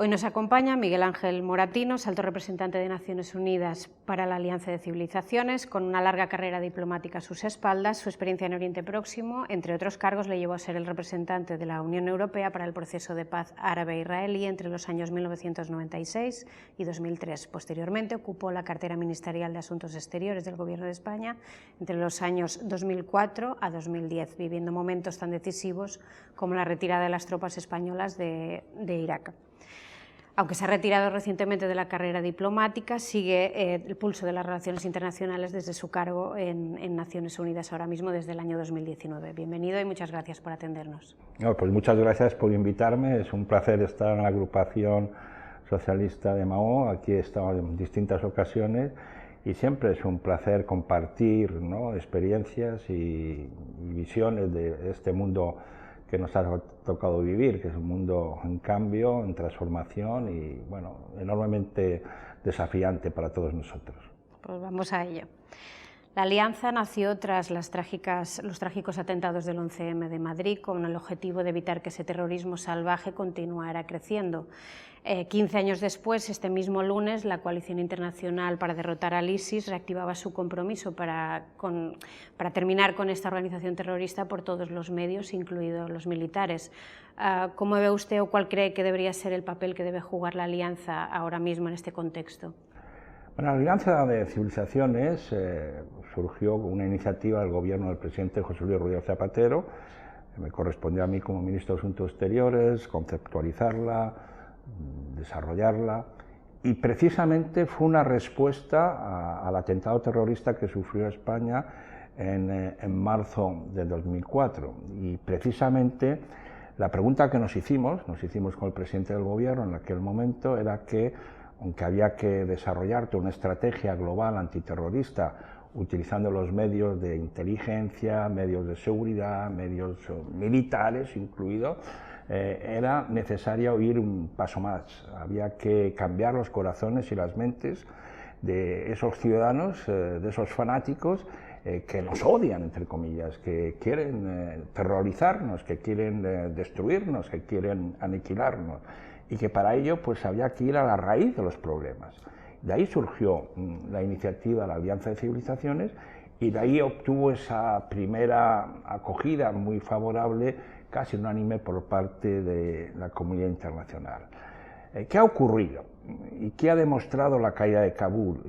Hoy nos acompaña Miguel Ángel Moratinos, alto representante de Naciones Unidas para la Alianza de Civilizaciones, con una larga carrera diplomática a sus espaldas. Su experiencia en Oriente Próximo, entre otros cargos, le llevó a ser el representante de la Unión Europea para el proceso de paz árabe-israelí entre los años 1996 y 2003. Posteriormente ocupó la cartera ministerial de Asuntos Exteriores del Gobierno de España entre los años 2004 a 2010, viviendo momentos tan decisivos como la retirada de las tropas españolas de Irak. Aunque se ha retirado recientemente de la carrera diplomática, sigue el pulso de las relaciones internacionales desde su cargo en Naciones Unidas ahora mismo desde el año 2019. Bienvenido y muchas gracias por atendernos. Pues muchas gracias por invitarme, es un placer estar en la agrupación socialista de Mahón. Aquí he estado en distintas ocasiones y siempre es un placer compartir, ¿no?, experiencias y visiones de este mundo que nos ha tocado vivir, que es un mundo en cambio, en transformación y, bueno, enormemente desafiante para todos nosotros. Pues vamos a ello. La Alianza nació tras los trágicos atentados del 11M de Madrid, con el objetivo de evitar que ese terrorismo salvaje continuara creciendo. 15 años después, este mismo lunes, la Coalición Internacional para derrotar al ISIS reactivaba su compromiso para terminar con esta organización terrorista por todos los medios, incluidos los militares. ¿Cómo ve usted o cuál cree que debería ser el papel que debe jugar la Alianza ahora mismo en este contexto? Bueno, la Alianza de Civilizaciones surgió con una iniciativa del gobierno del presidente José Luis Rodríguez Zapatero. Me correspondió a mí como ministro de Asuntos Exteriores conceptualizarla, desarrollarla, y precisamente fue una respuesta al atentado terrorista que sufrió España en marzo de 2004. Y precisamente la pregunta que nos hicimos con el presidente del gobierno en aquel momento era que, aunque había que desarrollar una estrategia global antiterrorista utilizando los medios de inteligencia, medios de seguridad, medios militares incluidos, era necesario ir un paso más. Había que cambiar los corazones y las mentes de esos ciudadanos, de esos fanáticos que nos odian, entre comillas, que quieren terrorizarnos, que quieren destruirnos, que quieren aniquilarnos, y que para ello pues había que ir a la raíz de los problemas. De ahí surgió la iniciativa de la Alianza de Civilizaciones y de ahí obtuvo esa primera acogida muy favorable, casi unánime por parte de la comunidad internacional. ¿Qué ha ocurrido y qué ha demostrado la caída de Kabul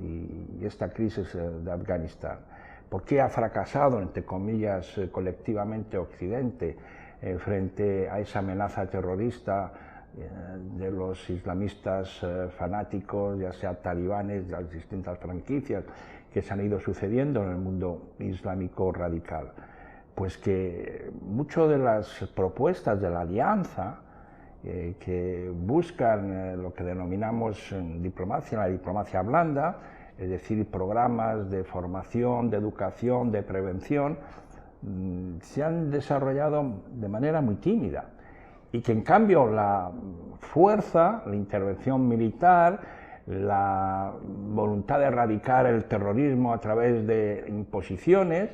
y esta crisis de Afganistán? ¿Por qué ha fracasado, entre comillas, colectivamente Occidente frente a esa amenaza terrorista de los islamistas fanáticos, ya sea talibanes, de las distintas franquicias que se han ido sucediendo en el mundo islámico radical? Pues que muchas de las propuestas de la Alianza que buscan lo que denominamos en diplomacia, la diplomacia blanda, es decir, programas de formación, de educación, de prevención, se han desarrollado de manera muy tímida. Y que en cambio la fuerza, la intervención militar, la voluntad de erradicar el terrorismo a través de imposiciones,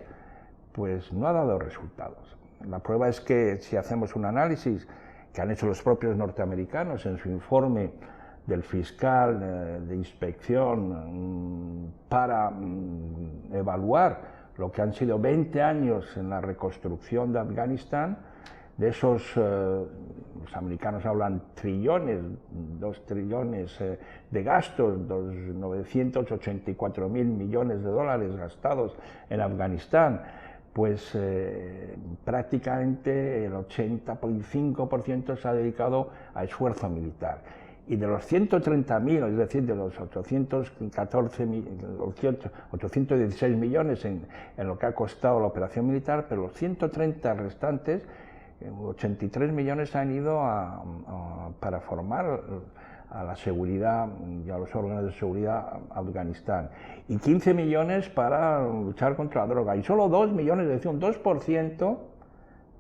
pues no ha dado resultados. La prueba es que si hacemos un análisis que han hecho los propios norteamericanos en su informe del fiscal de inspección para evaluar lo que han sido 20 años en la reconstrucción de Afganistán, de esos, los americanos hablan trillones, 2 trillones de gastos, 984.000 millones de dólares gastados en Afganistán, pues prácticamente el 85% se ha dedicado a esfuerzo militar. Y de los 130.000, es decir, de los 816 millones en lo que ha costado la operación militar, pero los 130 restantes, 83 millones han ido para formar a la seguridad y a los órganos de seguridad Afganistán, y 15 millones para luchar contra la droga, y solo 2 millones, es decir, un 2%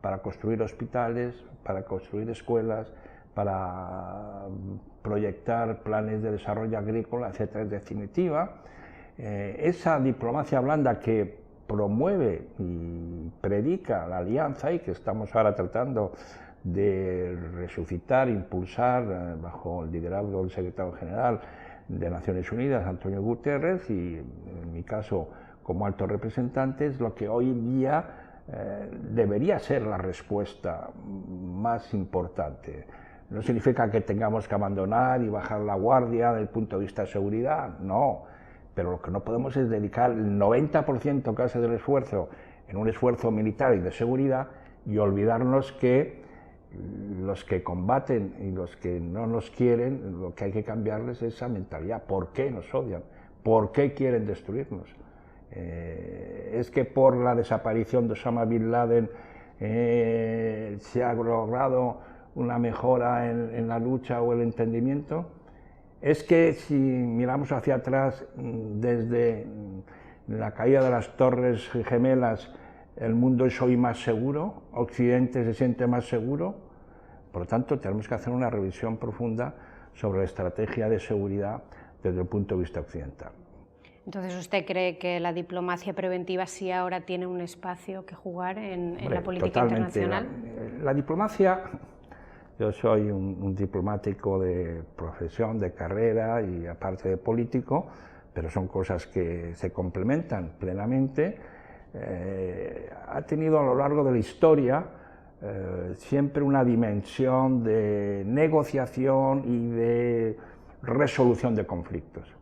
para construir hospitales, para construir escuelas, para proyectar planes de desarrollo agrícola, etcétera. En definitiva, esa diplomacia blanda que promueve y predica la Alianza y que estamos ahora tratando de resucitar, impulsar, bajo el liderazgo del secretario general de Naciones Unidas, Antonio Guterres, y en mi caso como alto representante, es lo que hoy en día debería ser la respuesta más importante. No significa que tengamos que abandonar y bajar la guardia desde el punto de vista de seguridad, no, pero lo que no podemos es dedicar el 90% casi del esfuerzo en un esfuerzo militar y de seguridad y olvidarnos que los que combaten y los que no nos quieren, lo que hay que cambiarles es esa mentalidad. ¿Por qué nos odian? ¿Por qué quieren destruirnos? Es que por la desaparición de Osama Bin Laden se ha logrado una mejora en la lucha o el entendimiento. Es que si miramos hacia atrás, desde la caída de las Torres Gemelas, el mundo es hoy más seguro, Occidente se siente más seguro. Por lo tanto, tenemos que hacer una revisión profunda sobre la estrategia de seguridad desde el punto de vista occidental. Entonces, ¿usted cree que la diplomacia preventiva sí ahora tiene un espacio que jugar en la política internacional? La diplomacia, yo soy un diplomático de profesión, de carrera y aparte de político, pero son cosas que se complementan plenamente. Ha tenido a lo largo de la historia siempre una dimensión de negociación y de resolución de conflictos.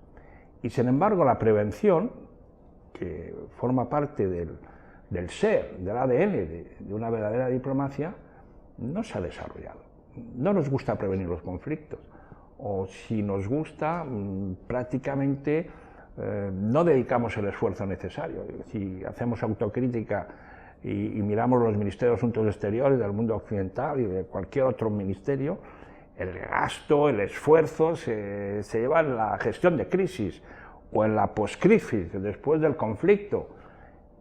Y sin embargo la prevención, que forma parte del ser, del ADN de una verdadera diplomacia, no se ha desarrollado. No nos gusta prevenir los conflictos, o si nos gusta, prácticamente no dedicamos el esfuerzo necesario. Si hacemos autocrítica y miramos los ministerios de Asuntos Exteriores del mundo occidental y de cualquier otro ministerio, el gasto, el esfuerzo se lleva en la gestión de crisis o en la poscrisis, después del conflicto.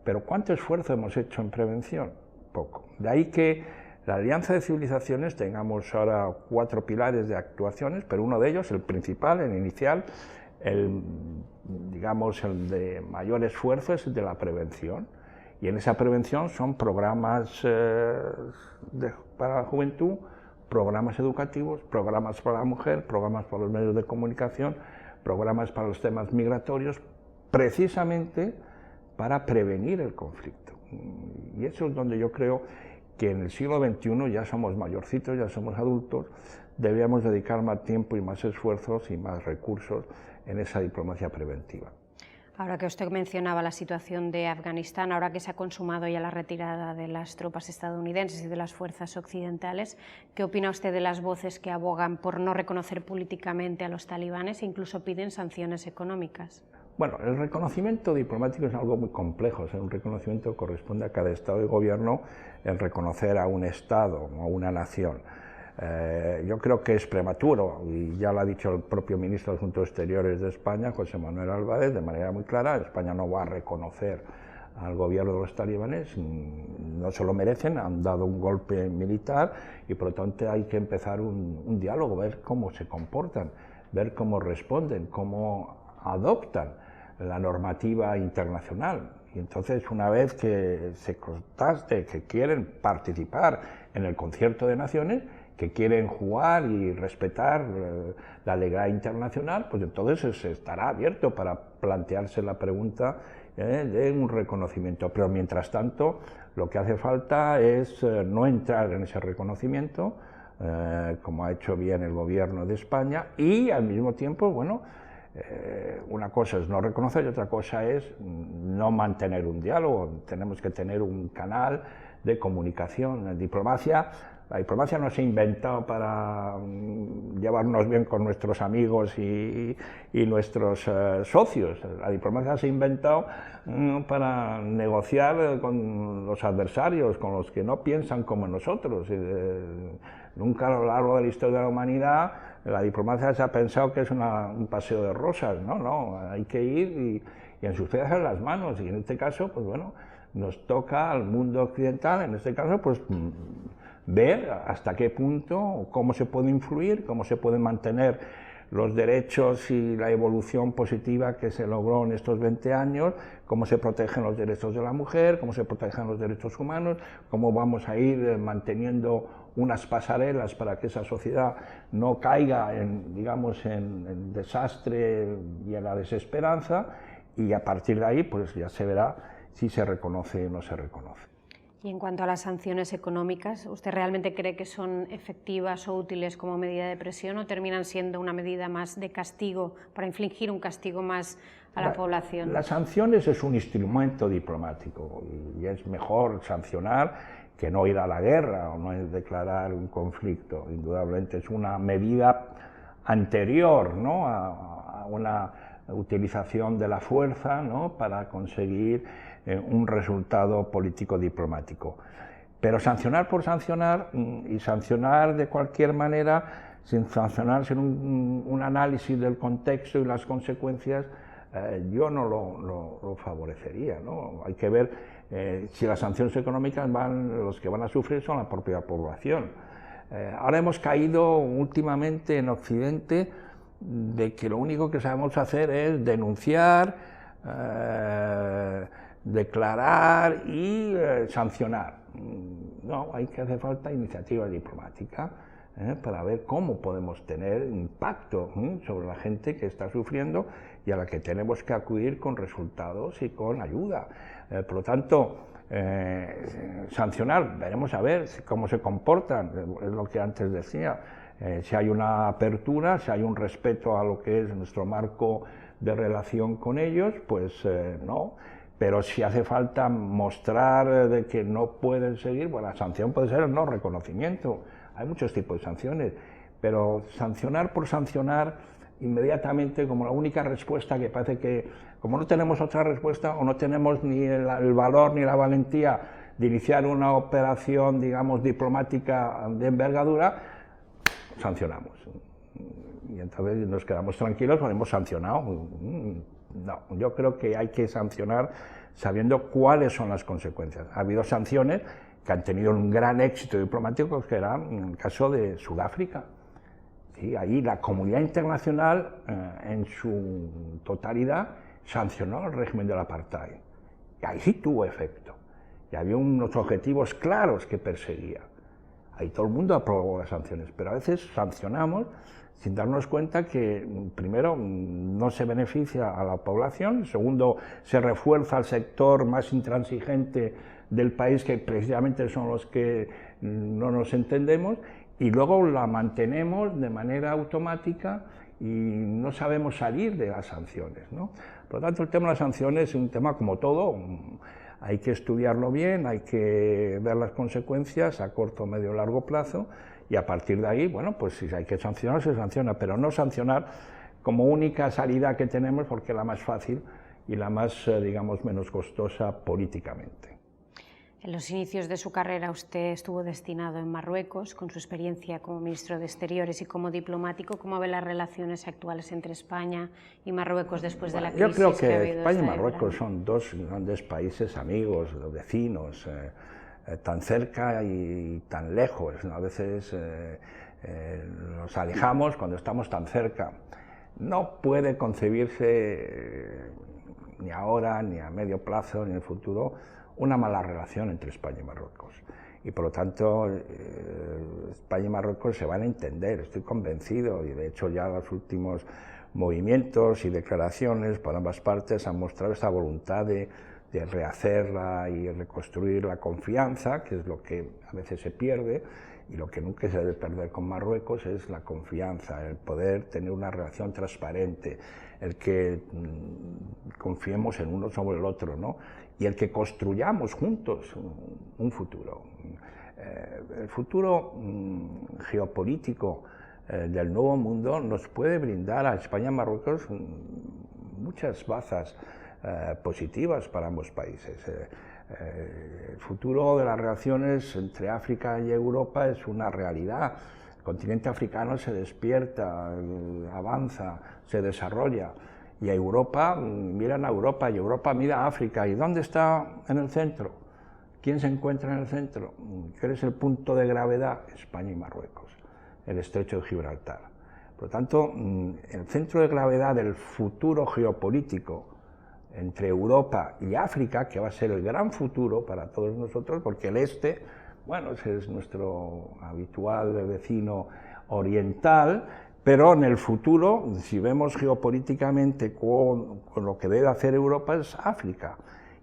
Pero ¿cuánto esfuerzo hemos hecho en prevención? Poco. De ahí que la Alianza de Civilizaciones tengamos ahora 4 pilares de actuaciones, pero uno de ellos, el principal, el inicial, digamos el de mayor esfuerzo, es el de la prevención. Y en esa prevención son programas para la juventud, programas educativos, programas para la mujer, programas para los medios de comunicación, programas para los temas migratorios, precisamente para prevenir el conflicto. Y eso es donde yo creo que en el siglo XXI ya somos mayorcitos, ya somos adultos, deberíamos dedicar más tiempo y más esfuerzos y más recursos en esa diplomacia preventiva. Ahora que usted mencionaba la situación de Afganistán, ahora que se ha consumado ya la retirada de las tropas estadounidenses y de las fuerzas occidentales, ¿qué opina usted de las voces que abogan por no reconocer políticamente a los talibanes e incluso piden sanciones económicas? Bueno, el reconocimiento diplomático es algo muy complejo. O sea, un reconocimiento corresponde a cada Estado y gobierno en reconocer a un Estado o a una nación. Yo creo que es prematuro, y ya lo ha dicho el propio ministro de Asuntos Exteriores de España, José Manuel Álvarez, de manera muy clara. España no va a reconocer al gobierno de los talibanes, no se lo merecen, han dado un golpe militar y por lo tanto hay que empezar un diálogo, ver cómo se comportan, ver cómo responden, cómo adoptan la normativa internacional. Y entonces, una vez que se conste que quieren participar en el concierto de naciones, que quieren jugar y respetar la legalidad internacional, pues entonces se estará abierto para plantearse la pregunta de un reconocimiento. Pero mientras tanto, lo que hace falta es no entrar en ese reconocimiento, como ha hecho bien el gobierno de España, y al mismo tiempo, bueno, una cosa es no reconocer y otra cosa es no mantener un diálogo. Tenemos que tener un canal de comunicación. La diplomacia no se ha inventado para llevarnos bien con nuestros amigos y nuestros socios. La diplomacia se ha inventado para negociar con los adversarios, con los que no piensan como nosotros. Nunca a lo largo de la historia de la humanidad la diplomacia se ha pensado que es un paseo de rosas. No, hay que ir y ensuciarse las manos. Y en este caso, pues bueno, nos toca al mundo occidental, en este caso, pues ver hasta qué punto, cómo se puede influir, cómo se pueden mantener los derechos y la evolución positiva que se logró en estos 20 años, cómo se protegen los derechos de la mujer, cómo se protegen los derechos humanos, cómo vamos a ir manteniendo unas pasarelas para que esa sociedad no caiga en, digamos, en desastre y en la desesperanza, y a partir de ahí pues ya se verá si se reconoce o no se reconoce. Y en cuanto a las sanciones económicas, ¿usted realmente cree que son efectivas o útiles como medida de presión o terminan siendo una medida más de castigo, para infligir un castigo más a la población? Las sanciones es un instrumento diplomático y es mejor sancionar que no ir a la guerra o no declarar un conflicto. Indudablemente es una medida anterior, ¿no?, a una utilización de la fuerza, ¿no?, para conseguir un resultado político-diplomático. Pero sancionar por sancionar, y sancionar de cualquier manera, sin sancionar sin un análisis del contexto y las consecuencias, yo no lo favorecería, ¿no? Hay que ver si las sanciones económicas los que van a sufrir son la propia población. Ahora hemos caído últimamente en Occidente de que lo único que sabemos hacer es denunciar, declarar y sancionar. No, hay que hacer falta iniciativa diplomática para ver cómo podemos tener impacto sobre la gente que está sufriendo y a la que tenemos que acudir con resultados y con ayuda. Por lo tanto, sancionar, veremos a ver cómo se comportan, es lo que antes decía, si hay una apertura, si hay un respeto a lo que es nuestro marco de relación con ellos, pues no. Pero si hace falta mostrar de que no pueden seguir, bueno, la sanción puede ser el no reconocimiento. Hay muchos tipos de sanciones, pero sancionar por sancionar inmediatamente como la única respuesta, que parece que, como no tenemos otra respuesta o no tenemos ni el valor ni la valentía de iniciar una operación, digamos, diplomática de envergadura, sancionamos. Y entonces nos quedamos tranquilos cuando hemos sancionado. No, yo creo que hay que sancionar sabiendo cuáles son las consecuencias. Ha habido sanciones que han tenido un gran éxito diplomático, que era el caso de Sudáfrica. Sí, ahí la comunidad internacional en su totalidad sancionó el régimen del apartheid. Y ahí sí tuvo efecto. Y había unos objetivos claros que perseguía. Ahí todo el mundo aprobó las sanciones, pero a veces sancionamos sin darnos cuenta que, primero, no se beneficia a la población, segundo, se refuerza al sector más intransigente del país, que precisamente son los que no nos entendemos, y luego la mantenemos de manera automática y no sabemos salir de las sanciones, ¿no? Por lo tanto, el tema de las sanciones es un tema como todo, hay que estudiarlo bien, hay que ver las consecuencias a corto, medio, largo plazo, y a partir de ahí, bueno, pues si hay que sancionar, se sanciona, pero no sancionar como única salida que tenemos, porque es la más fácil y la más, digamos, menos costosa políticamente. En los inicios de su carrera usted estuvo destinado en Marruecos, con su experiencia como ministro de Exteriores y como diplomático. ¿Cómo ve las relaciones actuales entre España y Marruecos después de la crisis? Yo creo que ha habido España y Marruecos son dos grandes países amigos, vecinos, tan cerca y tan lejos, ¿no? A veces nos alejamos cuando estamos tan cerca. No puede concebirse ni ahora, ni a medio plazo, ni en el futuro, una mala relación entre España y Marruecos. Y por lo tanto, España y Marruecos se van a entender, estoy convencido, y de hecho ya los últimos movimientos y declaraciones por ambas partes han mostrado esta voluntad de rehacerla y reconstruir la confianza, que es lo que a veces se pierde, y lo que nunca se debe perder con Marruecos es la confianza, el poder tener una relación transparente, el que confiemos en uno sobre el otro, ¿no? Y el que construyamos juntos un futuro. El futuro geopolítico del nuevo mundo nos puede brindar a España y Marruecos muchas bazas positivas para ambos países. El futuro de las relaciones entre África y Europa es una realidad. El continente africano se despierta, avanza, se desarrolla. Y a Europa, miran a Europa y Europa mira a África. ¿Y dónde está en el centro? ¿Quién se encuentra en el centro? ¿Cuál es el punto de gravedad? España y Marruecos, el estrecho de Gibraltar. Por lo tanto, el centro de gravedad del futuro geopolítico entre Europa y África, que va a ser el gran futuro para todos nosotros, porque el este bueno, ese es nuestro habitual vecino oriental, pero en el futuro, si vemos geopolíticamente con lo que debe hacer Europa, es África.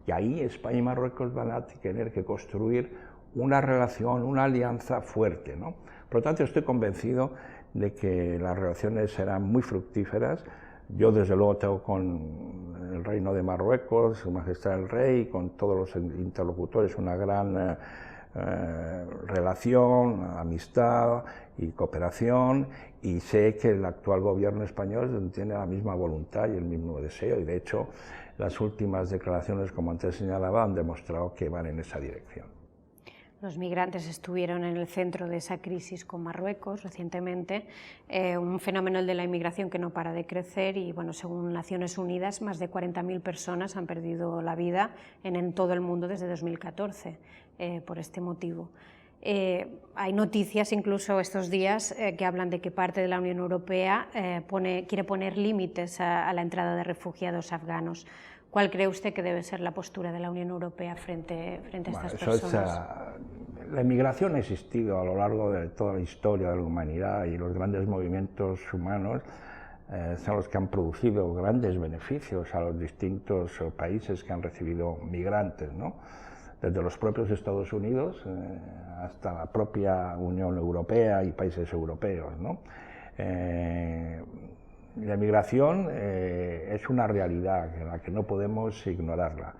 Y ahí España y Marruecos van a tener que construir una relación, una alianza fuerte, ¿no? Por lo tanto, estoy convencido de que las relaciones serán muy fructíferas. Yo, desde luego, tengo con el Reino de Marruecos, Su Majestad el Rey, con todos los interlocutores, una gran relación, amistad y cooperación, y sé que el actual gobierno español tiene la misma voluntad y el mismo deseo, y de hecho las últimas declaraciones, como antes señalaba, han demostrado que van en esa dirección. Los migrantes estuvieron en el centro de esa crisis con Marruecos recientemente, un fenómeno el de la inmigración que no para de crecer y, bueno, según Naciones Unidas, más de 40.000 personas han perdido la vida en todo el mundo desde 2014 por este motivo. Hay noticias incluso estos días que hablan de que parte de la Unión Europea quiere poner límites a la entrada de refugiados afganos. ¿Cuál cree usted que debe ser la postura de la Unión Europea frente a estas personas? La inmigración ha existido a lo largo de toda la historia de la humanidad, y los grandes movimientos humanos son los que han producido grandes beneficios a los distintos países que han recibido migrantes, ¿no? Desde los propios Estados Unidos hasta la propia Unión Europea y países europeos, ¿no? La inmigración es una realidad en la que no podemos ignorarla.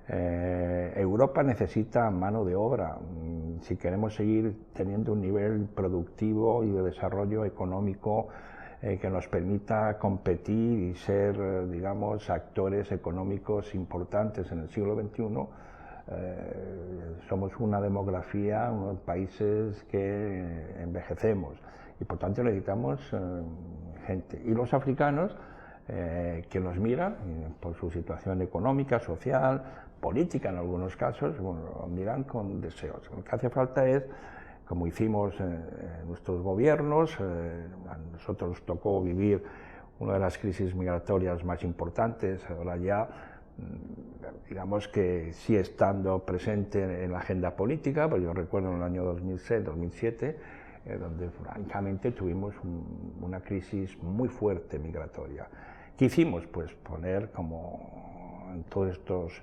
Europa necesita mano de obra si queremos seguir teniendo un nivel productivo y de desarrollo económico que nos permita competir y ser, digamos, actores económicos importantes en el siglo XXI. Somos una demografía, unos países que envejecemos y por tanto necesitamos gente. Y los africanos que nos miran por su situación económica, social, política en algunos casos, bueno, miran con deseos. Lo que hace falta es, como hicimos en nuestros gobiernos, a nosotros nos tocó vivir una de las crisis migratorias más importantes, ahora ya digamos que sigue estando presente en la agenda política, pues yo recuerdo en el año 2006-2007, donde francamente tuvimos una crisis muy fuerte migratoria. ¿Qué hicimos? Pues poner, como en todos estos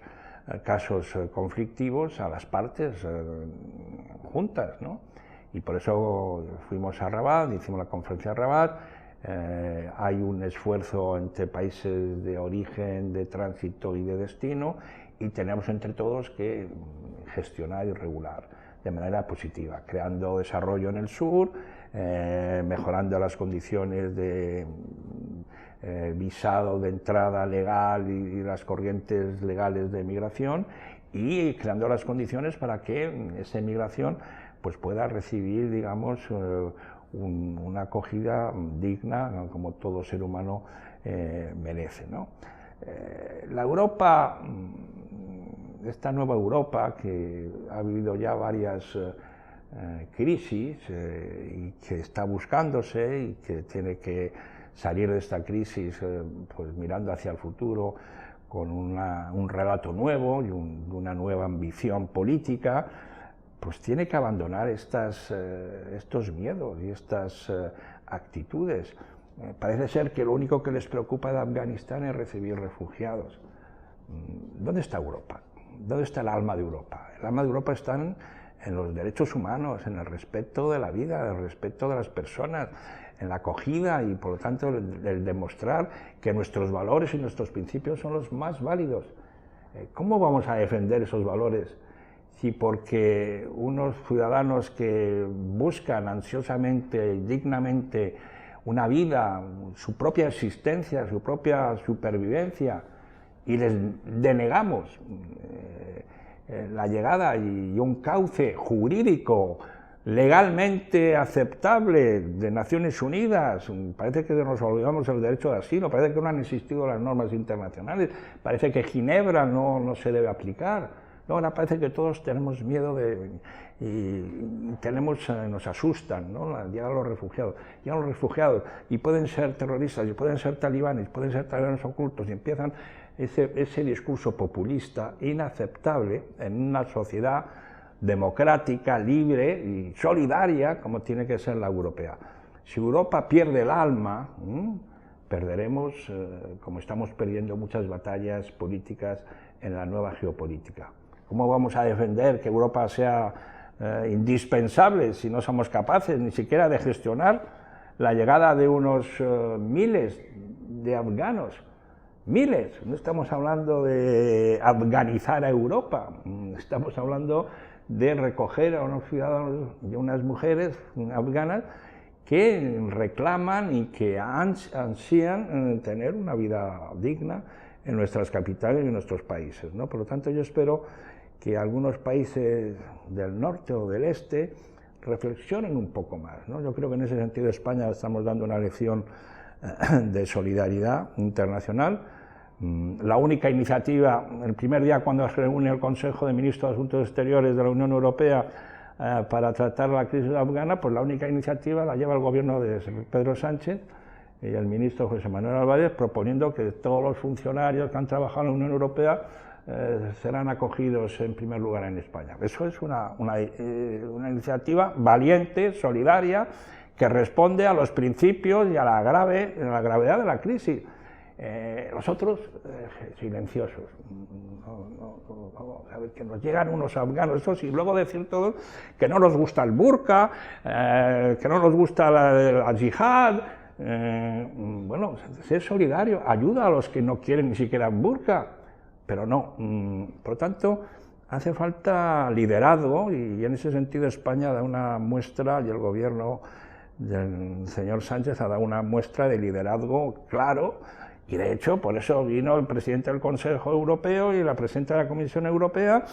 casos conflictivos, a las partes juntas, ¿no? Y por eso fuimos a Rabat, hicimos la conferencia de Rabat. Hay un esfuerzo entre países de origen, de tránsito y de destino, y tenemos entre todos que gestionar y regular de manera positiva, creando desarrollo en el sur, mejorando las condiciones de visado de entrada legal y las corrientes legales de migración, y creando las condiciones para que esa migración pues pueda recibir, digamos, una acogida digna, como todo ser humano merece, ¿no? La Europa, esta nueva Europa que ha vivido ya varias crisis y que está buscándose y que tiene que salir de esta crisis pues mirando hacia el futuro con un relato nuevo y una nueva ambición política, pues tiene que abandonar estos miedos y estas actitudes. Parece ser que lo único que les preocupa de Afganistán es recibir refugiados. ¿Dónde está Europa? ¿Dónde está el alma de Europa? El alma de Europa está en los derechos humanos, en el respeto de la vida, en el respeto de las personas, en la acogida y, por lo tanto, el demostrar que nuestros valores y nuestros principios son los más válidos. ¿Cómo vamos a defender esos valores si porque unos ciudadanos que buscan ansiosamente y dignamente una vida, su propia existencia, su propia supervivencia, y les denegamos la llegada y un cauce jurídico legalmente aceptable de Naciones Unidas? Parece que nos olvidamos del derecho de asilo, parece que no han existido las normas internacionales, parece que Ginebra no se debe aplicar. No, ahora parece que todos tenemos miedo y nos asustan, ¿no? Llegan los refugiados y pueden ser terroristas, y pueden ser talibanes ocultos, y empiezan ese discurso populista inaceptable en una sociedad democrática, libre y solidaria como tiene que ser la europea. Si Europa pierde el alma, perderemos, como estamos perdiendo muchas batallas políticas en la nueva geopolítica. ¿Cómo vamos a defender que Europa sea indispensable si no somos capaces ni siquiera de gestionar la llegada de unos miles de afganos? Miles, no estamos hablando de afganizar a Europa, estamos hablando de recoger a unos ciudadanos y unas mujeres afganas que reclaman y que ansían tener una vida digna en nuestras capitales y en nuestros países, ¿no? Por lo tanto, yo espero que algunos países del norte o del este reflexionen un poco más, ¿no? Yo creo que en ese sentido España estamos dando una lección de solidaridad internacional. La única iniciativa, el primer día cuando se reúne el Consejo de Ministros de Asuntos Exteriores de la Unión Europea para tratar la crisis afgana, pues la única iniciativa la lleva el gobierno de Pedro Sánchez y el ministro José Manuel Álvarez, proponiendo que todos los funcionarios que han trabajado en la Unión Europea serán acogidos en primer lugar en España. Eso es una iniciativa valiente, solidaria, que responde a los principios y a la gravedad de la crisis. Los otros, silenciosos. Vamos a ver, que nos llegan unos afganos, esos, y luego decir todos que no nos gusta el burka, que no nos gusta la yihad. Bueno, ser solidario, ayuda a los que no quieren ni siquiera burka, pero no. Por lo tanto, hace falta liderazgo, y en ese sentido España da una muestra, y el gobierno del señor Sánchez ha dado una muestra de liderazgo claro. Y de hecho, por eso vino el presidente del Consejo Europeo y la presidenta de la Comisión Europea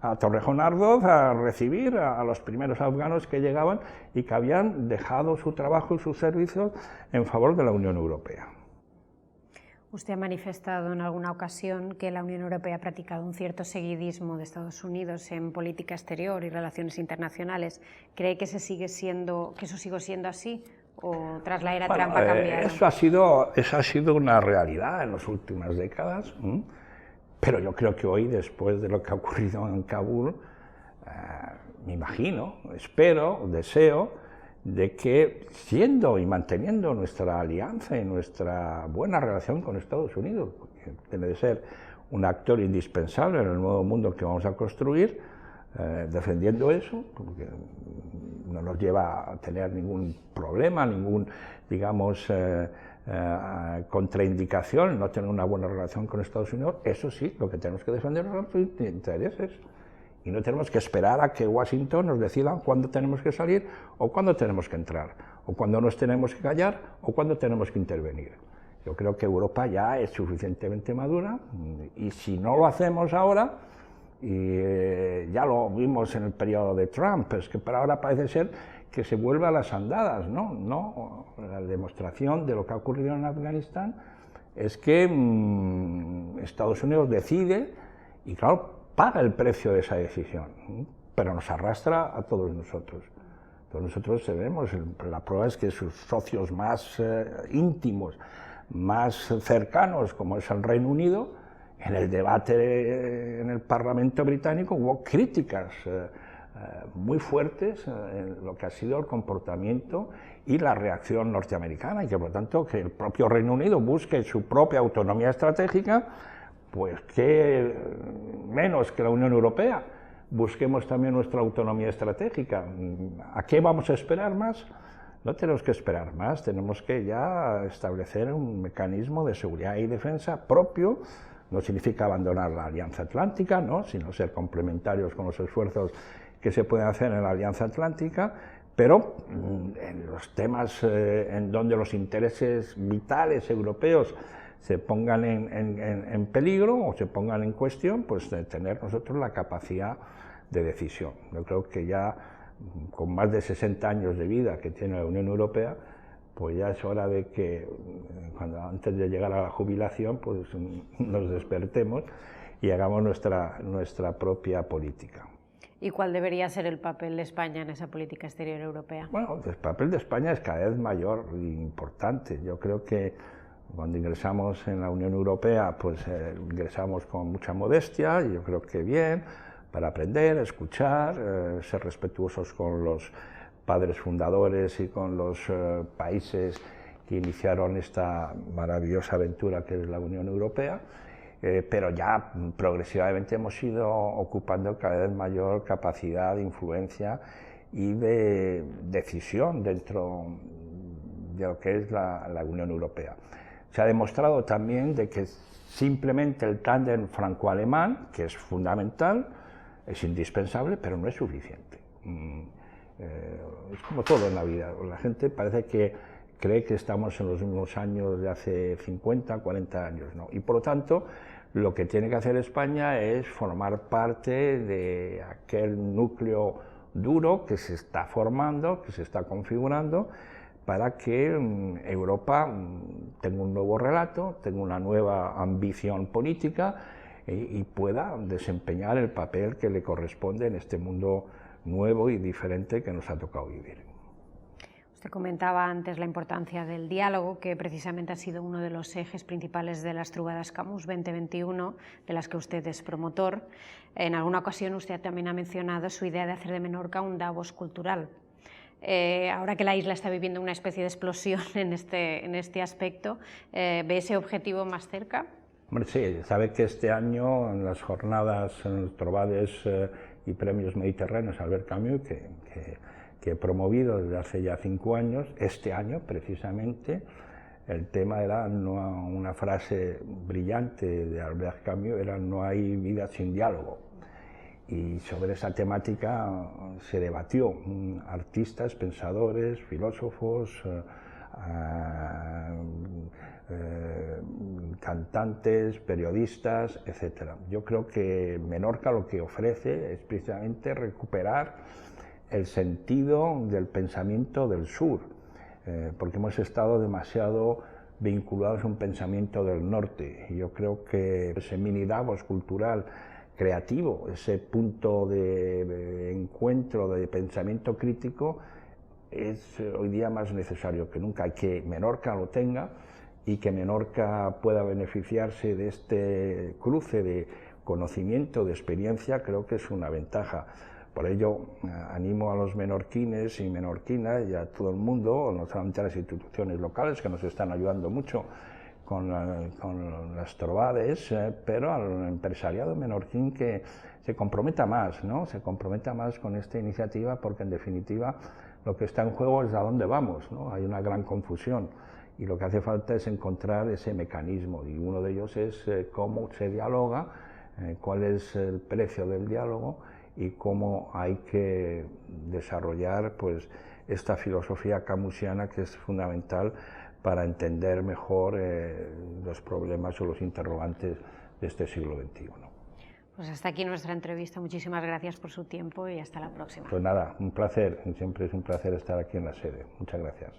a Torrejón Ardoz a recibir a los primeros afganos que llegaban y que habían dejado su trabajo y sus servicios en favor de la Unión Europea. Usted ha manifestado en alguna ocasión que la Unión Europea ha practicado un cierto seguidismo de Estados Unidos en política exterior y relaciones internacionales. ¿Cree que eso sigue siendo así? ¿O tras la era Trump ha cambiado? Eso ha sido una realidad en las últimas décadas, pero yo creo que hoy, después de lo que ha ocurrido en Kabul, me imagino, espero, deseo, de que siendo y manteniendo nuestra alianza y nuestra buena relación con Estados Unidos, que debe de ser un actor indispensable en el nuevo mundo que vamos a construir, defendiendo eso, porque no nos lleva a tener ningún problema, digamos, contraindicación, no tener una buena relación con Estados Unidos. Eso sí, lo que tenemos que defender son nuestros intereses, y no tenemos que esperar a que Washington nos decida cuándo tenemos que salir o cuándo tenemos que entrar, o cuándo nos tenemos que callar o cuándo tenemos que intervenir. Yo creo que Europa ya es suficientemente madura, y si no lo hacemos ahora, y ya lo vimos en el periodo de Trump, es que para ahora parece ser que se vuelve a las andadas, ¿no? La demostración de lo que ha ocurrido en Afganistán es que Estados Unidos decide y, claro, paga el precio de esa decisión, pero nos arrastra a todos nosotros. Todos nosotros sabemos, la prueba es que sus socios más íntimos, más cercanos, como es el Reino Unido, en el debate en el Parlamento británico hubo críticas muy fuertes en lo que ha sido el comportamiento y la reacción norteamericana, y que por lo tanto que el propio Reino Unido busque su propia autonomía estratégica, pues que menos que la Unión Europea busquemos también nuestra autonomía estratégica. ¿A qué vamos a esperar más? No tenemos que esperar más, tenemos que ya establecer un mecanismo de seguridad y defensa propio. No significa abandonar la Alianza Atlántica, ¿no?, sino ser complementarios con los esfuerzos que se pueden hacer en la Alianza Atlántica, pero en los temas en donde los intereses vitales europeos se pongan en peligro o se pongan en cuestión, pues de tener nosotros la capacidad de decisión. Yo creo que ya con más de 60 años de vida que tiene la Unión Europea, pues ya es hora de que, antes de llegar a la jubilación, pues nos despertemos y hagamos nuestra propia política. ¿Y cuál debería ser el papel de España en esa política exterior europea? Bueno, el papel de España es cada vez mayor e importante. Yo creo que cuando ingresamos en la Unión Europea, pues ingresamos con mucha modestia, y yo creo que bien, para aprender, escuchar, ser respetuosos con los padres fundadores y con los países que iniciaron esta maravillosa aventura que es la Unión Europea, pero ya progresivamente hemos ido ocupando cada vez mayor capacidad de influencia y de decisión dentro de lo que es la Unión Europea. Se ha demostrado también de que simplemente el tándem franco-alemán, que es fundamental, es indispensable, pero no es suficiente. Es como todo en la vida, la gente parece que cree que estamos en los mismos años de hace 50, 40 años, ¿no? Y por lo tanto, lo que tiene que hacer España es formar parte de aquel núcleo duro que se está formando, que se está configurando, para que Europa tenga un nuevo relato, tenga una nueva ambición política y pueda desempeñar el papel que le corresponde en este mundo nuevo y diferente que nos ha tocado vivir. Usted comentaba antes la importancia del diálogo, que precisamente ha sido uno de los ejes principales de las Trobades Camus 2021, de las que usted es promotor. En alguna ocasión usted también ha mencionado su idea de hacer de Menorca un Davos cultural. Ahora que la isla está viviendo una especie de explosión en este aspecto, ¿ve ese objetivo más cerca? Hombre, sí, sabe que este año en las jornadas en los Trobades y Premios Mediterráneos Albert Camus, que he promovido desde hace ya 5 años, este año precisamente, el tema era una frase brillante de Albert Camus, era "no hay vida sin diálogo". Y sobre esa temática se debatió, artistas, pensadores, filósofos, cantantes, periodistas, etc. Yo creo que Menorca lo que ofrece es precisamente recuperar el sentido del pensamiento del sur, porque hemos estado demasiado vinculados a un pensamiento del norte. Y yo creo que ese mini Davos cultural creativo, ese punto de encuentro de pensamiento crítico, es hoy día más necesario que nunca, que Menorca lo tenga y que Menorca pueda beneficiarse de este cruce de conocimiento, de experiencia. Creo que es una ventaja. Por ello, animo a los menorquines y menorquinas y a todo el mundo, no solamente a las instituciones locales que nos están ayudando mucho con las Trobades, pero al empresariado menorquín que se comprometa más, ¿no? Se comprometa más con esta iniciativa, porque en definitiva lo que está en juego es a dónde vamos, ¿no? Hay una gran confusión y lo que hace falta es encontrar ese mecanismo, y uno de ellos es cómo se dialoga, cuál es el precio del diálogo y cómo hay que desarrollar pues esta filosofía camusiana, que es fundamental para entender mejor los problemas o los interrogantes de este siglo XXI. Pues hasta aquí nuestra entrevista. Muchísimas gracias por su tiempo y hasta la próxima. Pues nada, un placer, siempre es un placer estar aquí en la sede. Muchas gracias.